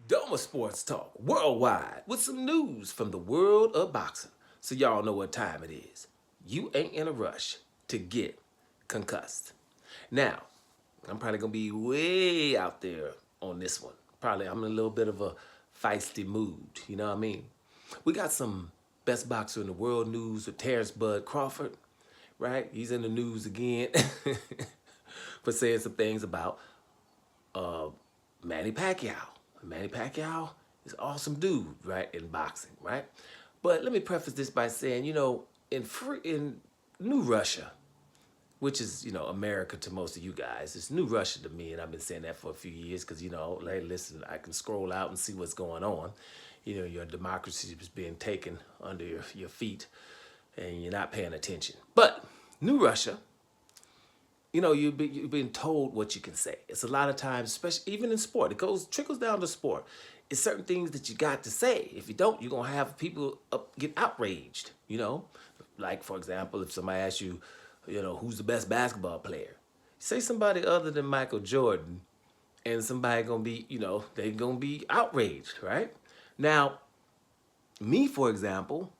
Daauuh Sports Talk worldwide with some news from the world of boxing. So y'all know what time it is. You ain't in a rush to get concussed. Now, I'm probably gonna be way out there on this one. Probably I'm in a little bit of a feisty mood, you know what I mean? We got some best boxer in the world news with Terence Crawford, right? He's in the news again for saying some things about uh, Manny Pacquiao. Manny Pacquiao is an awesome dude, right, in boxing, right? But let me preface this by saying, in New Russia, which is, America to most of you guys, it's New Russia to me, and I've been saying that for a few years because, hey, listen, I can scroll out and see what's going on. Your democracy is being taken under your feet, and you're not paying attention. But New Russia, you've been told what you can say. It's a lot of times, especially even in sport, trickles down to sport. It's certain things that you got to say. If you don't, you're gonna have people get outraged. Like for example, if somebody asks you, who's the best basketball player, say somebody other than Michael Jordan, and somebody gonna be, they're gonna be outraged, right? Now, me, for example,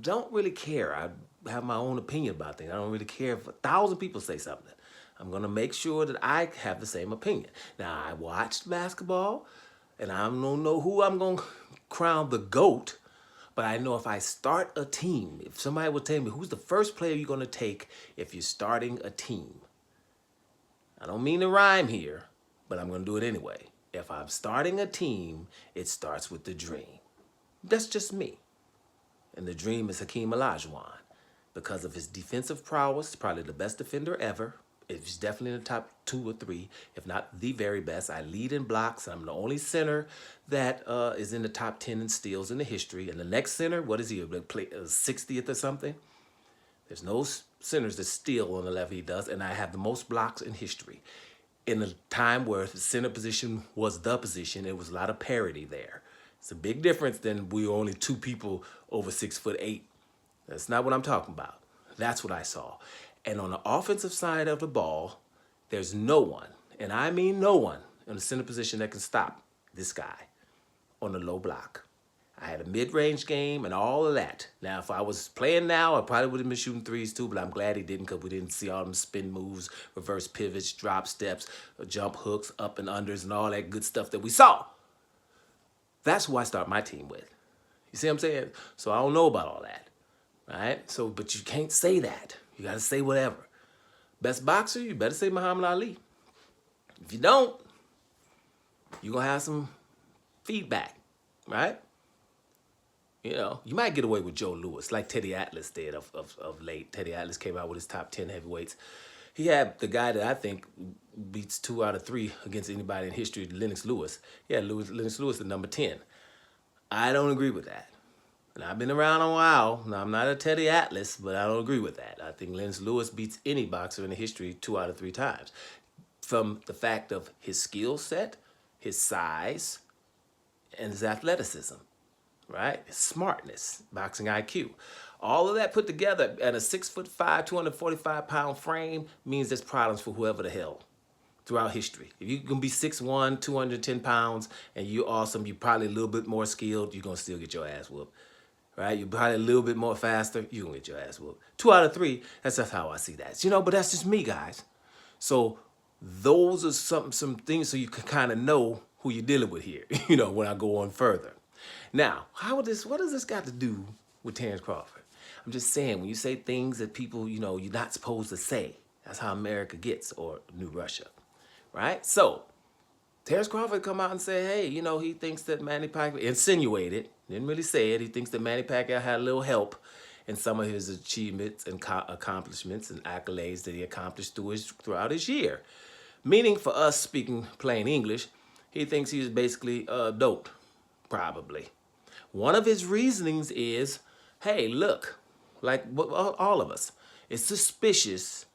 don't really care. I have my own opinion about things. I don't really care if 1,000 people say something. I'm gonna make sure that I have the same opinion. Now, I watched basketball, and I don't know who I'm gonna crown the GOAT, but I know if I start a team, if somebody would tell me who's the first player you're gonna take if you're starting a team, I don't mean to rhyme here, but I'm gonna do it anyway. If I'm starting a team, it starts with the dream. That's just me. And the dream is Hakeem Olajuwon. Because of his defensive prowess, probably the best defender ever. He's definitely in the top 2 or 3, if not the very best. I lead in blocks. I'm the only center that is in the top 10 in steals in the history. And the next center, what is he, 60th or something? There's no centers that steal on the level he does, and I have the most blocks in history. In a time where the center position was the position, there was a lot of parity there. It's a big difference than we were only 2 people over 6'8". That's not what I'm talking about. That's what I saw. And on the offensive side of the ball, there's no one, and I mean no one, in the center position that can stop this guy on the low block. I had a mid-range game and all of that. Now, if I was playing now, I probably would have been shooting threes too, but I'm glad he didn't because we didn't see all them spin moves, reverse pivots, drop steps, jump hooks, up and unders, and all that good stuff that we saw. That's who I start my team with. You see what I'm saying? So I don't know about all that, right? So, but you can't say that. You got to say whatever. Best boxer, you better say Muhammad Ali. If you don't, you're going to have some feedback, right? You might get away with Joe Louis, like Teddy Atlas did of late. Teddy Atlas came out with his top 10 heavyweights. He had the guy that I think beats 2 out of 3 against anybody in history, Lennox Lewis. Yeah, Lennox Lewis, the number 10. I don't agree with that. And I've been around a while. Now, I'm not a Teddy Atlas, but I don't agree with that. I think Lennox Lewis beats any boxer in the history 2 out of 3 times. From the fact of his skill set, his size, and his athleticism, right? His smartness, boxing IQ. All of that put together at a 6'5", 245-pound frame means there's problems for whoever the hell throughout history. If you can be 6'1", 210 pounds, and you're awesome, you're probably a little bit more skilled, you're going to still get your ass whooped. Right? You're probably a little bit more faster, you're going to get your ass whooped. 2 out of 3, that's just how I see that. But that's just me, guys. So those are some things so you can kind of know who you're dealing with here, when I go on further. Now, what does this got to do with Terence Crawford? I'm just saying, when you say things that people, you're not supposed to say, that's how America gets, or New Russia, right? So, Terence Crawford come out and say, hey, he thinks that Manny Pacquiao, insinuated, didn't really say it, he thinks that Manny Pacquiao had a little help in some of his achievements and accomplishments and accolades that he accomplished throughout his year. Meaning, for us speaking plain English, he thinks he was basically doped, probably. One of his reasonings is, hey, look, like all of us, it's suspicious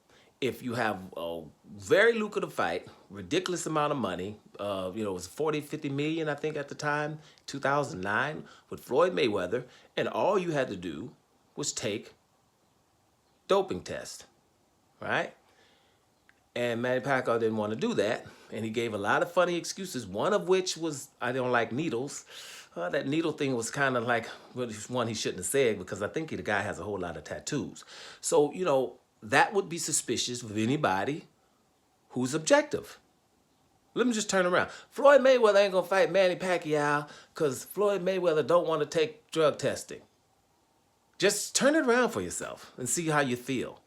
if you have a very lucrative fight, ridiculous amount of money, it was 40, 50 million, I think at the time, 2009, with Floyd Mayweather, and all you had to do was take doping test, right? And Manny Pacquiao didn't want to do that, and he gave a lot of funny excuses, one of which was, I don't like needles. That needle thing was kind of like one he shouldn't have said, because I think the guy has a whole lot of tattoos. So, you know, that would be suspicious of anybody who's objective. Let me just turn around. Floyd Mayweather ain't gonna fight Manny Pacquiao because Floyd Mayweather don't want to take drug testing. Just turn it around for yourself and see how you feel.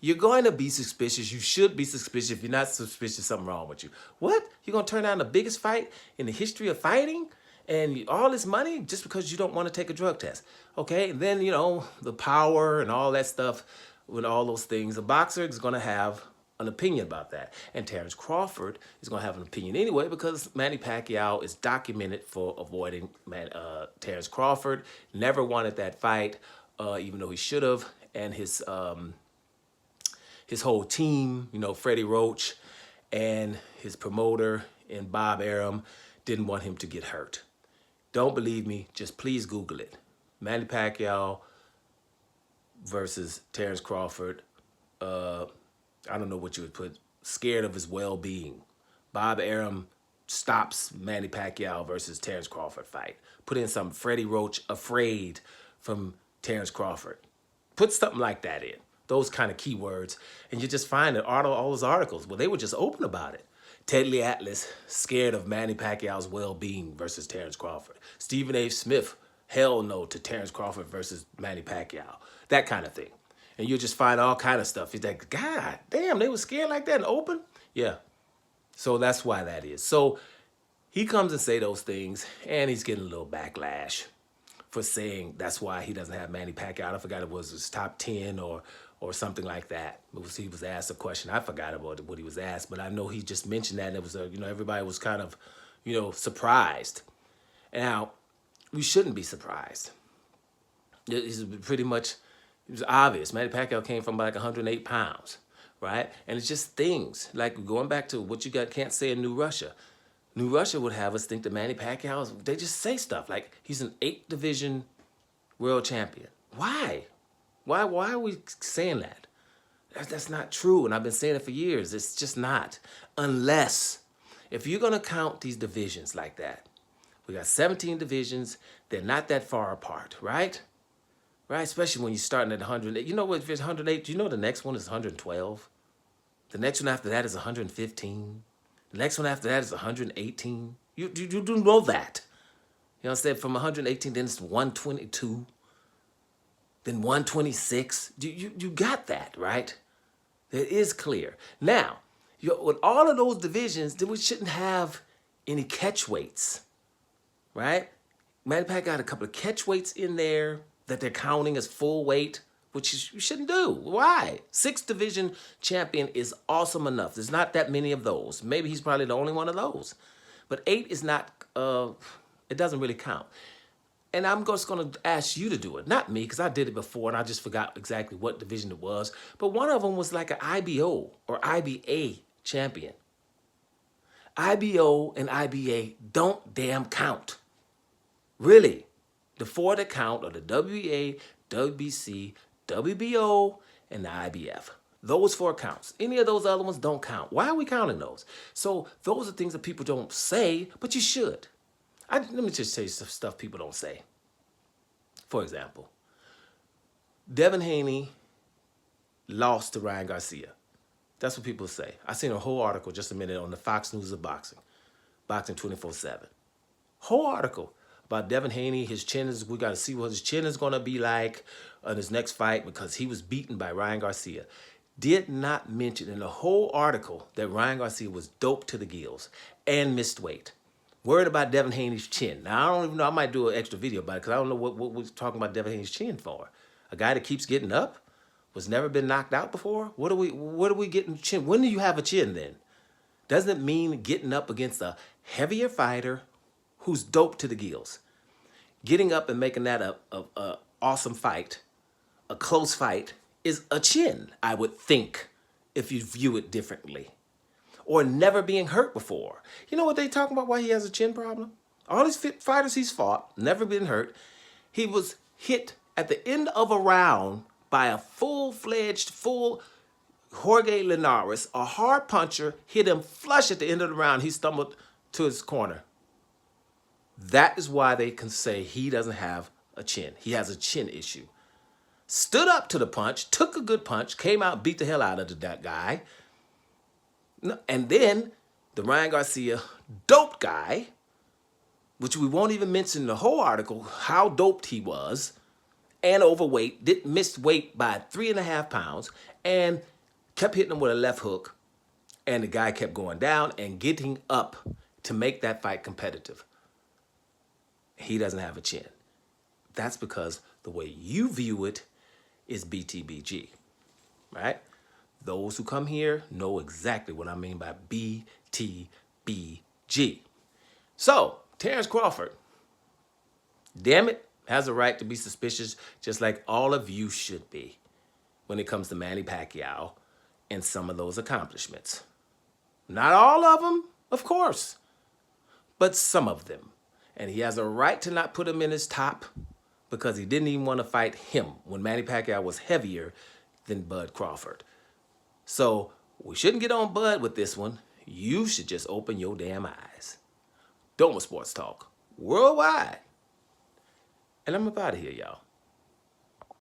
You're going to be suspicious. You should be suspicious. If you're not suspicious, something wrong with you. What? You're going to turn down the biggest fight in the history of fighting and all this money just because you don't want to take a drug test? Okay, and then, you know, the power and all that stuff with all those things. A boxer is going to have an opinion about that. And Terence Crawford is going to have an opinion anyway, because Manny Pacquiao is documented for avoiding Terence Crawford. Never wanted that fight, even though he should have. And his whole team, you know, Freddie Roach and his promoter and Bob Arum didn't want him to get hurt. Don't believe me, just please Google it. Manny Pacquiao versus Terence Crawford. I don't know what you would put. Scared of his well-being. Bob Arum stops Manny Pacquiao versus Terence Crawford fight. Put in some Freddie Roach afraid from Terence Crawford. Put something like that in. Those kind of keywords. And you just find that all those articles, well, they were just open about it. Ted Lee Atlas, scared of Manny Pacquiao's well-being versus Terence Crawford. Stephen A. Smith, hell no to Terence Crawford versus Manny Pacquiao. That kind of thing. And you'll just find all kind of stuff. He's like, God damn, they were scared like that and open? Yeah. So that's why that is. So he comes and say those things, and he's getting a little backlash for saying that's why he doesn't have Manny Pacquiao. I forgot it was his top 10 or something like that. He was asked a question. I forgot about what he was asked, but I know he just mentioned that. And it was, everybody was kind of, surprised. Now, we shouldn't be surprised. It's pretty much, it was obvious. Manny Pacquiao came from like 108 pounds, right? And it's just things, like going back to what you can't say in New Russia. New Russia would have us think that Manny Pacquiao, they just say stuff like he's an 8th division world champion. Why? Why are we saying that? That's not true, and I've been saying it for years. It's just not. Unless, if you're going to count these divisions like that, we got 17 divisions. They're not that far apart, right? Right, especially when you're starting at 108. You know what, if it's 108, do you know the next one is 112? The next one after that is 115. The next one after that is 118. You do know that. You know what I'm saying? From 118, then it's 122. Then 126. You got that, right? It is clear. Now, with all of those divisions, then we shouldn't have any catch weights, right? Manny Pacquiao got a couple of catch weights in there that they're counting as full weight, which you shouldn't do. Why? 6th division champion is awesome enough. There's not that many of those. Maybe he's probably the only one of those. But 8 is not, it doesn't really count. And I'm just going to ask you to do it. Not me, because I did it before and I just forgot exactly what division it was. But one of them was like an IBO or IBA champion. IBO and IBA don't damn count. Really. The 4 that count are the WBA, WBC, WBO, and the IBF. Those 4 counts. Any of those other ones don't count. Why are we counting those? So those are things that people don't say, but you should. Let me just tell you some stuff people don't say. For example, Devin Haney lost to Ryan Garcia. That's what people say. I seen a whole article just a minute on the Fox News of Boxing, Boxing 24/7. Whole article about Devin Haney, his chin is, we got to see what his chin is going to be like in his next fight because he was beaten by Ryan Garcia. Did not mention in the whole article that Ryan Garcia was doped to the gills and missed weight. Worried about Devin Haney's chin. Now, I don't even know. I might do an extra video about it because I don't know what we're talking about Devin Haney's chin for. A guy that keeps getting up, was never been knocked out before? What are we getting chin? When do you have a chin then? Doesn't mean getting up against a heavier fighter who's doped to the gills. Getting up and making that a awesome fight, a close fight, is a chin, I would think, if you view it differently. Or never being hurt before. You know what they talking about why he has a chin problem? All these fighters he's fought, never been hurt. He was hit at the end of a round by a full-fledged, full Jorge Linares, a hard puncher, hit him flush at the end of the round. He stumbled to his corner. That is why they can say he doesn't have a chin. He has a chin issue. Stood up to the punch, took a good punch, came out, beat the hell out of that guy. And then the Ryan Garcia dope guy, which we won't even mention in the whole article, how doped he was, and overweight, didn't miss weight by 3.5 pounds, and kept hitting him with a left hook, and the guy kept going down and getting up to make that fight competitive. He doesn't have a chin. That's because the way you view it is BTBG, right? Those who come here know exactly what I mean by BTBG. So, Terence Crawford, damn it, has a right to be suspicious just like all of you should be when it comes to Manny Pacquiao and some of those accomplishments. Not all of them, of course, but some of them. And he has a right to not put him in his top because he didn't even want to fight him when Manny Pacquiao was heavier than Bud Crawford. So we shouldn't get on Bud with this one. You should just open your damn eyes. Daauuh Sports Talk, worldwide. And I'm up out of here, y'all.